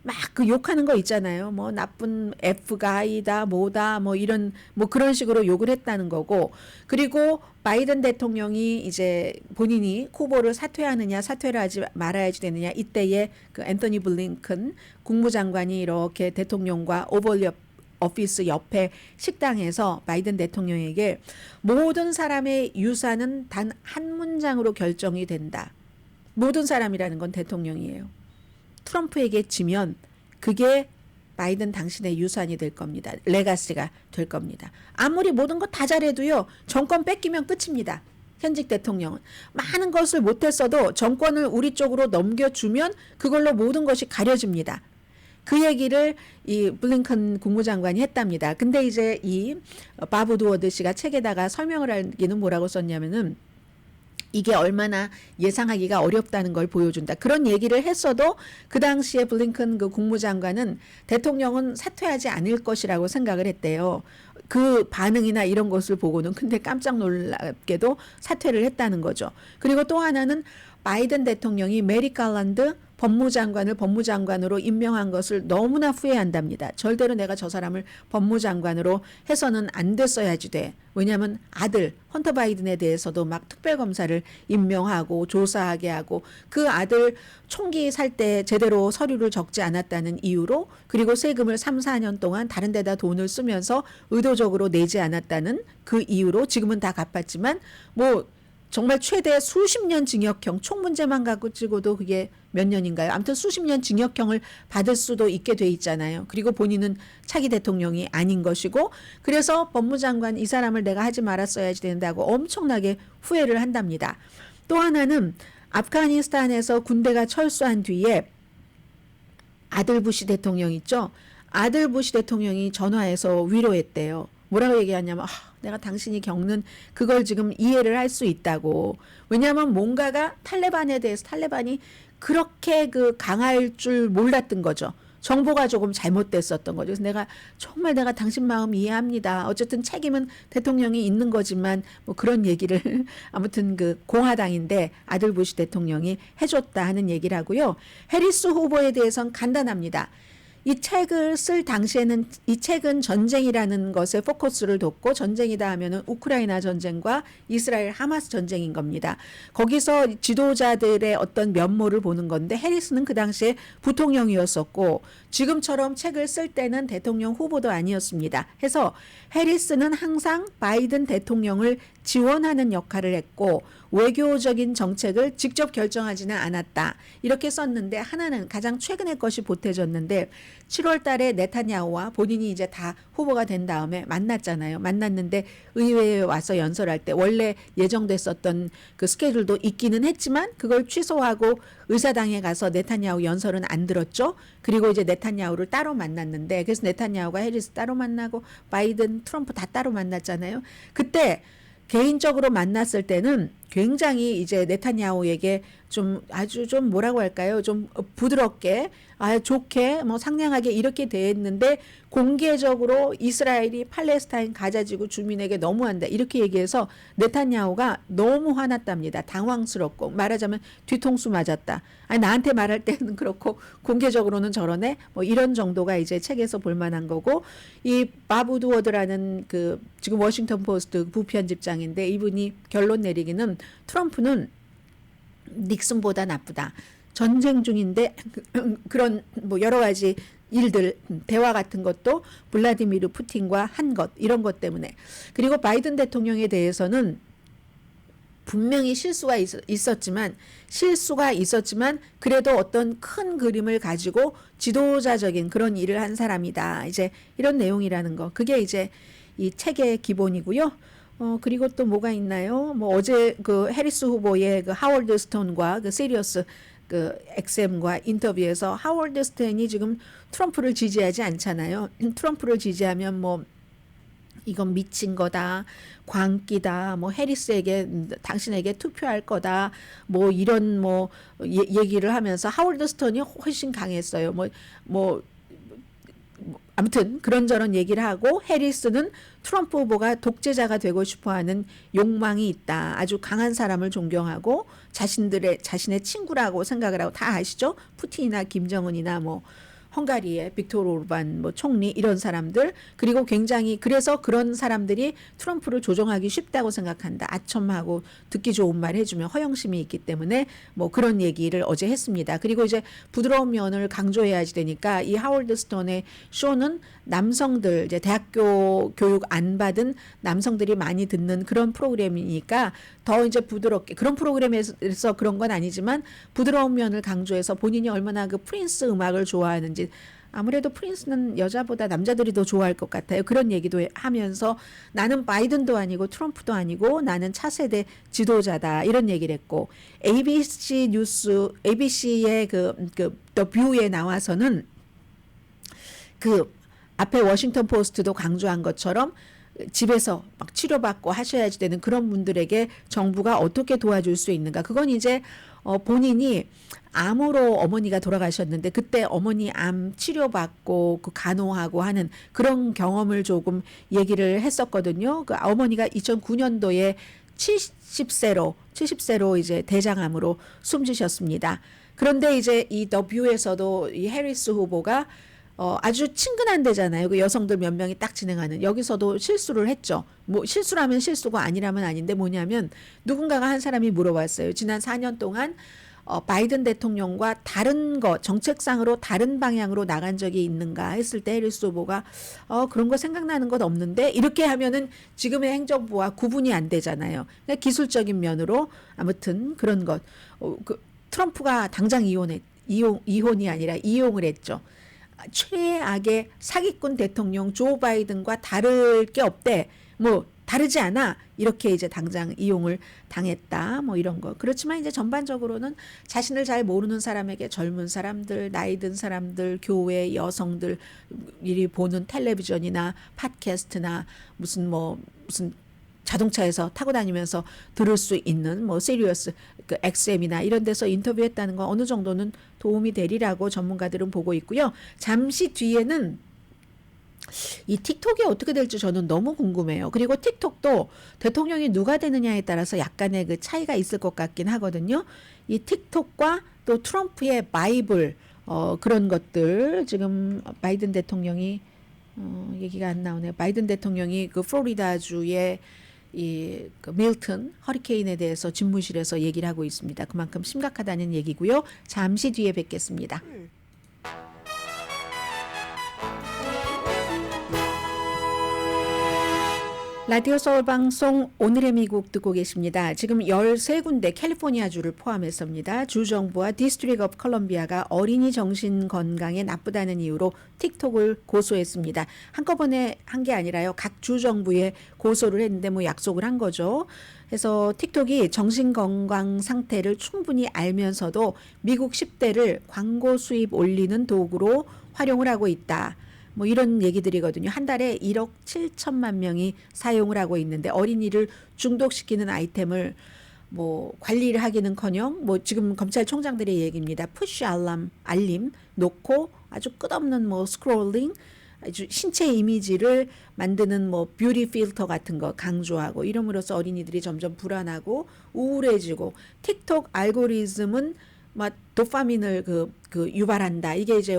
막 그 욕하는 거 있잖아요. 뭐 나쁜 F가이다 뭐다 뭐 이런 뭐 그런 식으로 욕을 했다는 거고, 그리고 바이든 대통령이 이제 본인이 후보를 사퇴하느냐 사퇴를 하지 말아야지 되느냐, 이때에 그 앤서니 블링컨 국무장관이 이렇게 대통령과 오벌 오피스 옆에 식당에서 바이든 대통령에게 모든 사람의 유산은 단 한 문장으로 결정이 된다. 모든 사람이라는 건 대통령이에요. 트럼프에게 지면 그게 바이든 당신의 유산이 될 겁니다. 레가시가 될 겁니다. 아무리 모든 거 다 잘해도요, 정권 뺏기면 끝입니다. 현직 대통령은 많은 것을 못했어도 정권을 우리 쪽으로 넘겨주면 그걸로 모든 것이 가려집니다. 그 얘기를 이 블링컨 국무장관이 했답니다. 근데 이제 이 바브 드워드 씨가 책에다가 설명을 하기는 뭐라고 썼냐면은 이게 얼마나 예상하기가 어렵다는 걸 보여준다. 그런 얘기를 했어도 그 당시에 블링컨 그 국무장관은 대통령은 사퇴하지 않을 것이라고 생각을 했대요. 그 반응이나 이런 것을 보고는. 근데 깜짝 놀랍게도 사퇴를 했다는 거죠. 그리고 또 하나는 바이든 대통령이 메리 갈란드 법무장관을 법무장관으로 임명한 것을 너무나 후회한답니다. 절대로 내가 저 사람을 법무장관으로 해서는 안 됐어야지 돼. 왜냐하면 아들 헌터 바이든에 대해서도 막 특별검사를 임명하고 조사하게 하고, 그 아들 총기 살 때 제대로 서류를 적지 않았다는 이유로, 그리고 세금을 3, 4년 동안 다른 데다 돈을 쓰면서 의도적으로 내지 않았다는 그 이유로 지금은 다 갚았지만 뭐 정말 최대 수십 년 징역형, 총 문제만 가지고도 그게 몇 년인가요? 아무튼 수십 년 징역형을 받을 수도 있게 돼 있잖아요. 그리고 본인은 차기 대통령이 아닌 것이고, 그래서 법무장관 이 사람을 내가 하지 말았어야지 된다고 엄청나게 후회를 한답니다. 또 하나는 아프가니스탄에서 군대가 철수한 뒤에 아들 부시 대통령 있죠? 아들 부시 대통령이 전화해서 위로했대요. 뭐라고 얘기하냐면 내가 당신이 겪는 그걸 지금 이해를 할 수 있다고. 왜냐하면 뭔가가 탈레반에 대해서 탈레반이 그렇게 그 강할 줄 몰랐던 거죠. 정보가 조금 잘못됐었던 거죠. 그래서 내가 당신 마음 이해합니다. 어쨌든 책임은 대통령이 있는 거지만 뭐 그런 얘기를 아무튼 그 공화당인데 아들 부시 대통령이 해줬다 하는 얘기를 하고요. 해리스 후보에 대해서는 간단합니다. 이 책을 쓸 당시에는 이 책은 전쟁이라는 것에 포커스를 뒀고, 전쟁이다 하면은 우크라이나 전쟁과 이스라엘 하마스 전쟁인 겁니다. 거기서 지도자들의 어떤 면모를 보는 건데, 해리스는 그 당시에 부통령이었었고 지금처럼 책을 쓸 때는 대통령 후보도 아니었습니다. 해서 해리스는 항상 바이든 대통령을 지원하는 역할을 했고 외교적인 정책을 직접 결정하지는 않았다. 이렇게 썼는데, 하나는 가장 최근의 것이 보태졌는데 7월 달에 네타냐후와 본인이 이제 다 후보가 된 다음에 만났잖아요. 만났는데 의회에 와서 연설할 때 원래 예정됐었던 그 스케줄도 있기는 했지만 그걸 취소하고 의사당에 가서 네타냐후 연설은 안 들었죠. 그리고 이제 네타냐후를 따로 만났는데, 그래서 네타냐후가 해리스 따로 만나고 바이든, 트럼프 다 따로 만났잖아요. 그때 개인적으로 만났을 때는 굉장히 이제 네타냐후에게 좀 아주 좀 뭐라고 할까요? 좀 부드럽게, 좋게, 뭐 상냥하게 이렇게 대했는데, 공개적으로 이스라엘이 팔레스타인 가자지구 주민에게 너무한다 이렇게 얘기해서 네타냐후가 너무 화났답니다. 당황스럽고, 말하자면 뒤통수 맞았다. 나한테 말할 때는 그렇고 공개적으로는 저러네. 뭐 이런 정도가 이제 책에서 볼 만한 거고, 이 바브 드워드라는 그 지금 워싱턴 포스트 부편집장인데 이분이 결론 내리기는 트럼프는 닉슨보다 나쁘다. 전쟁 중인데 그런 뭐 여러 가지 일들, 대화 같은 것도 블라디미르 푸틴과 한 것, 이런 것 때문에. 그리고 바이든 대통령에 대해서는 분명히 실수가 있었지만 그래도 어떤 큰 그림을 가지고 지도자적인 그런 일을 한 사람이다. 이제 이런 내용이라는 거. 그게 이제 이 책의 기본이고요. 그리고 또 뭐가 있나요? 뭐 어제 그 해리스 후보의 그 하워드 스톤과 그 시리어스 그 XM과 인터뷰에서 하워드 스톤이 지금 트럼프를 지지하지 않잖아요. 트럼프를 지지하면 뭐 이건 미친 거다, 광기다, 뭐 해리스에게 당신에게 투표할 거다, 뭐 이런 뭐 얘기를 하면서 하워드 스톤이 훨씬 강했어요. 아무튼 그런저런 얘기를 하고 해리스는 트럼프 후보가 독재자가 되고 싶어하는 욕망이 있다. 아주 강한 사람을 존경하고 자신의 친구라고 생각을 하고 다 아시죠? 푸틴이나 김정은이나 뭐 헝가리의 빅토르 오르반 뭐 총리 이런 사람들 그리고 굉장히 그래서 그런 사람들이 트럼프를 조종하기 쉽다고 생각한다. 아첨하고 듣기 좋은 말 해주면 허영심이 있기 때문에 뭐 그런 얘기를 어제 했습니다. 그리고 이제 부드러운 면을 강조해야지 되니까 이 하워드 스톤의 쇼는 남성들 이제 대학교 교육 안 받은 남성들이 많이 듣는 그런 프로그램이니까 더 이제 부드럽게 그런 프로그램에서 그런 건 아니지만 부드러운 면을 강조해서 본인이 얼마나 그 프린스 음악을 좋아하는지 아무래도 프린스는 여자보다 남자들이 더 좋아할 것 같아요. 그런 얘기도 하면서 나는 바이든도 아니고 트럼프도 아니고 나는 차세대 지도자다 이런 얘기를 했고 ABC 뉴스 ABC의 The View에 나와서는 그 앞에 워싱턴 포스트도 강조한 것처럼 집에서 막 치료받고 하셔야지 되는 그런 분들에게 정부가 어떻게 도와줄 수 있는가. 그건 이제 본인이 암으로 어머니가 돌아가셨는데 그때 어머니 암 치료받고 그 간호하고 하는 그런 경험을 조금 얘기를 했었거든요. 그 어머니가 2009년도에 70세로 이제 대장암으로 숨지셨습니다. 그런데 이제 이 더 뷰에서도 이 해리스 후보가 아주 친근한 데잖아요. 그 여성들 몇 명이 딱 진행하는. 여기서도 실수를 했죠. 뭐 실수라면 실수고 아니라면 아닌데 뭐냐면 누군가가 한 사람이 물어봤어요. 지난 4년 동안 바이든 대통령과 다른 거 정책상으로 다른 방향으로 나간 적이 있는가 했을 때 해리스 후보가 그런 거 생각나는 것 없는데 이렇게 하면은 지금의 행정부와 구분이 안 되잖아요. 그러니까 기술적인 면으로 아무튼 그런 것. 트럼프가 당장 이혼이 아니라 이용을 했죠. 최악의 사기꾼 대통령 조 바이든과 다를 게 없대. 뭐 다르지 않아. 이렇게 이제 당장 이용을 당했다. 뭐 이런 거. 그렇지만 이제 전반적으로는 자신을 잘 모르는 사람에게 젊은 사람들, 나이 든 사람들, 교회 여성들 이 보는 텔레비전이나 팟캐스트나 무슨 자동차에서 타고 다니면서 들을 수 있는 뭐 시리어스 그 XM이나 이런 데서 인터뷰했다는 건 어느 정도는 도움이 되리라고 전문가들은 보고 있고요. 잠시 뒤에는 이 틱톡이 어떻게 될지 저는 너무 궁금해요. 그리고 틱톡도 대통령이 누가 되느냐에 따라서 약간의 그 차이가 있을 것 같긴 하거든요. 이 틱톡과 또 트럼프의 바이블 그런 것들 지금 바이든 대통령이 얘기가 안 나오네요. 바이든 대통령이 그 플로리다주의 그 밀턴 허리케인에 대해서 집무실에서 얘기를 하고 있습니다. 그만큼 심각하다는 얘기고요. 잠시 뒤에 뵙겠습니다. 라디오 서울 방송 오늘의 미국 듣고 계십니다. 지금 13군데 캘리포니아주를 포함해서입니다. 주정부와 디스트릭 오브 컬럼비아가 어린이 정신 건강에 나쁘다는 이유로 틱톡을 고소했습니다. 한꺼번에 한 게 아니라요. 각 주정부에 고소를 했는데 뭐 약속을 한 거죠. 그래서 틱톡이 정신 건강 상태를 충분히 알면서도 미국 10대를 광고 수입 올리는 도구로 활용을 하고 있다. 뭐 이런 얘기들이거든요. 한 달에 1억 7천만 명이 사용을 하고 있는데 어린이를 중독시키는 아이템을 뭐 관리를 하기는커녕 뭐 지금 검찰총장들의 얘기입니다. 푸시 알림 놓고 아주 끝없는 뭐 스크롤링 아주 신체 이미지를 만드는 뭐 뷰티 필터 같은 거 강조하고 이름으로써 어린이들이 점점 불안하고 우울해지고 틱톡 알고리즘은 막 도파민을 그 유발한다. 이게 이제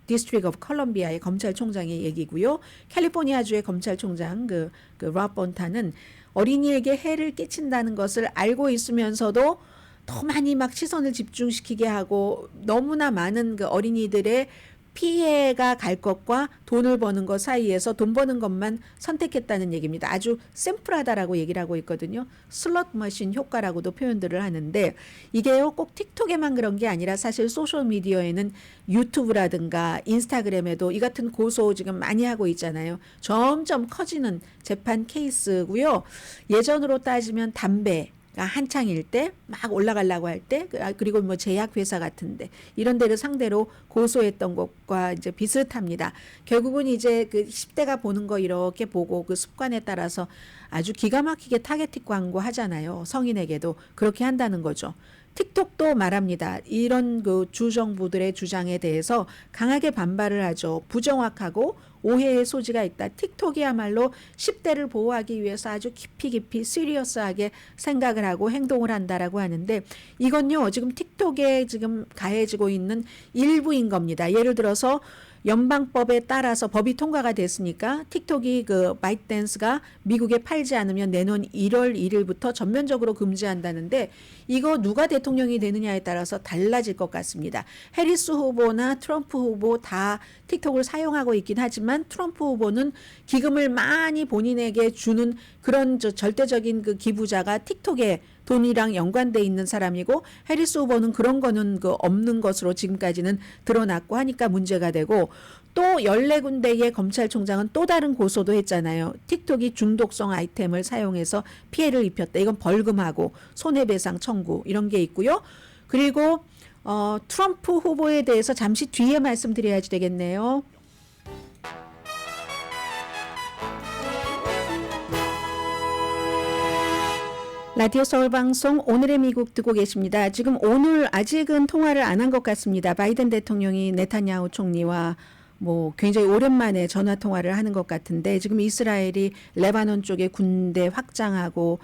디스트릭 오브 컬럼비아의 검찰총장의 얘기고요. 캘리포니아주의 검찰총장 랍 본타는 어린이에게 해를 끼친다는 것을 알고 있으면서도 더 많이 막 시선을 집중시키게 하고 너무나 많은 그 어린이들의 피해가 갈 것과 돈을 버는 것 사이에서 돈 버는 것만 선택했다는 얘기입니다. 아주 샘플하다라고 얘기를 하고 있거든요. 슬롯 머신 효과라고도 표현들을 하는데 이게요 꼭 틱톡에만 그런 게 아니라 사실 소셜미디어에는 유튜브라든가 인스타그램에도 이 같은 고소 지금 많이 하고 있잖아요. 점점 커지는 재판 케이스고요. 예전으로 따지면 담배 한창일 때 막 올라가려고 할 때 그리고 뭐 제약회사 같은데 이런 데를 상대로 고소했던 것과 이제 비슷합니다. 결국은 이제 그 10대가 보는 거 이렇게 보고 그 습관에 따라서 아주 기가 막히게 타겟팅 광고 하잖아요. 성인에게도 그렇게 한다는 거죠. 틱톡도 말합니다. 이런 그 주정부들의 주장에 대해서 강하게 반발을 하죠. 부정확하고 오해의 소지가 있다. 틱톡이야말로 10대를 보호하기 위해서 아주 깊이 시리어스하게 생각을 하고 행동을 한다라고 하는데 이건요 지금 틱톡에 지금 가해지고 있는 일부인 겁니다. 예를 들어서 연방법에 따라서 법이 통과가 됐으니까 틱톡이 그 바이트댄스가 미국에 팔지 않으면 내년 1월 1일부터 전면적으로 금지한다는데 이거 누가 대통령이 되느냐에 따라서 달라질 것 같습니다. 해리스 후보나 트럼프 후보 다 틱톡을 사용하고 있긴 하지만 트럼프 후보는 기금을 많이 본인에게 주는 그런 절대적인 그 기부자가 틱톡에 돈이랑 연관돼 있는 사람이고 해리스 후보는 그런 거는 그 없는 것으로 지금까지는 드러났고 하니까 문제가 되고 또 14군데의 검찰총장은 또 다른 고소도 했잖아요. 틱톡이 중독성 아이템을 사용해서 피해를 입혔다. 이건 벌금하고 손해배상 청구 이런 게 있고요. 그리고 트럼프 후보에 대해서 잠시 뒤에 말씀드려야지 되겠네요. 라디오 서울 방송 오늘의 미국 듣고 계십니다. 지금 오늘 아직은 통화를 안 한 것 같습니다. 바이든 대통령이 네타냐후 총리와 뭐 굉장히 오랜만에 전화 통화를 하는 것 같은데 지금 이스라엘이 레바논 쪽에 군대 확장하고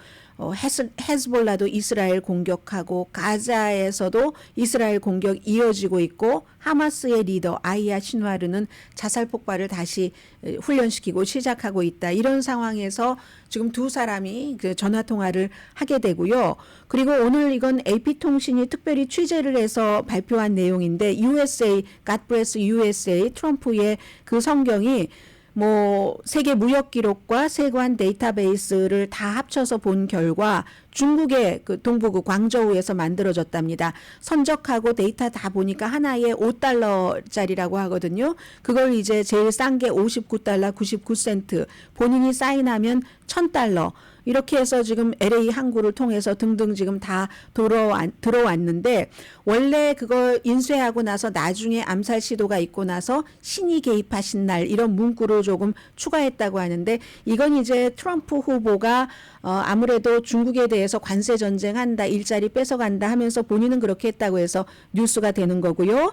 헤즈볼라도 이스라엘 공격하고 가자에서도 이스라엘 공격 이어지고 있고 하마스의 리더 아이야 신와르는 자살 폭발을 다시 훈련시키고 시작하고 있다. 이런 상황에서 지금 두 사람이 그 전화 통화를 하게 되고요. 그리고 오늘 이건 AP통신이 특별히 취재를 해서 발표한 내용인데 USA, God bless USA 트럼프의 그 성경이 뭐 세계 무역 기록과 세관 데이터베이스를 다 합쳐서 본 결과 중국의 그 동부구 광저우에서 만들어졌답니다. 선적하고 데이터 다 보니까 하나에 $5짜리라고 하거든요. 그걸 이제 제일 싼 게 $59 99센트 본인이 사인하면 $1,000 이렇게 해서 지금 LA 항구를 통해서 등등 지금 다 들어왔는데 원래 그거 인쇄하고 나서 나중에 암살 시도가 있고 나서 신이 개입하신 날 이런 문구를 조금 추가했다고 하는데 이건 이제 트럼프 후보가 아무래도 중국에 대해서 관세 전쟁한다, 일자리 뺏어간다 하면서 본인은 그렇게 했다고 해서 뉴스가 되는 거고요.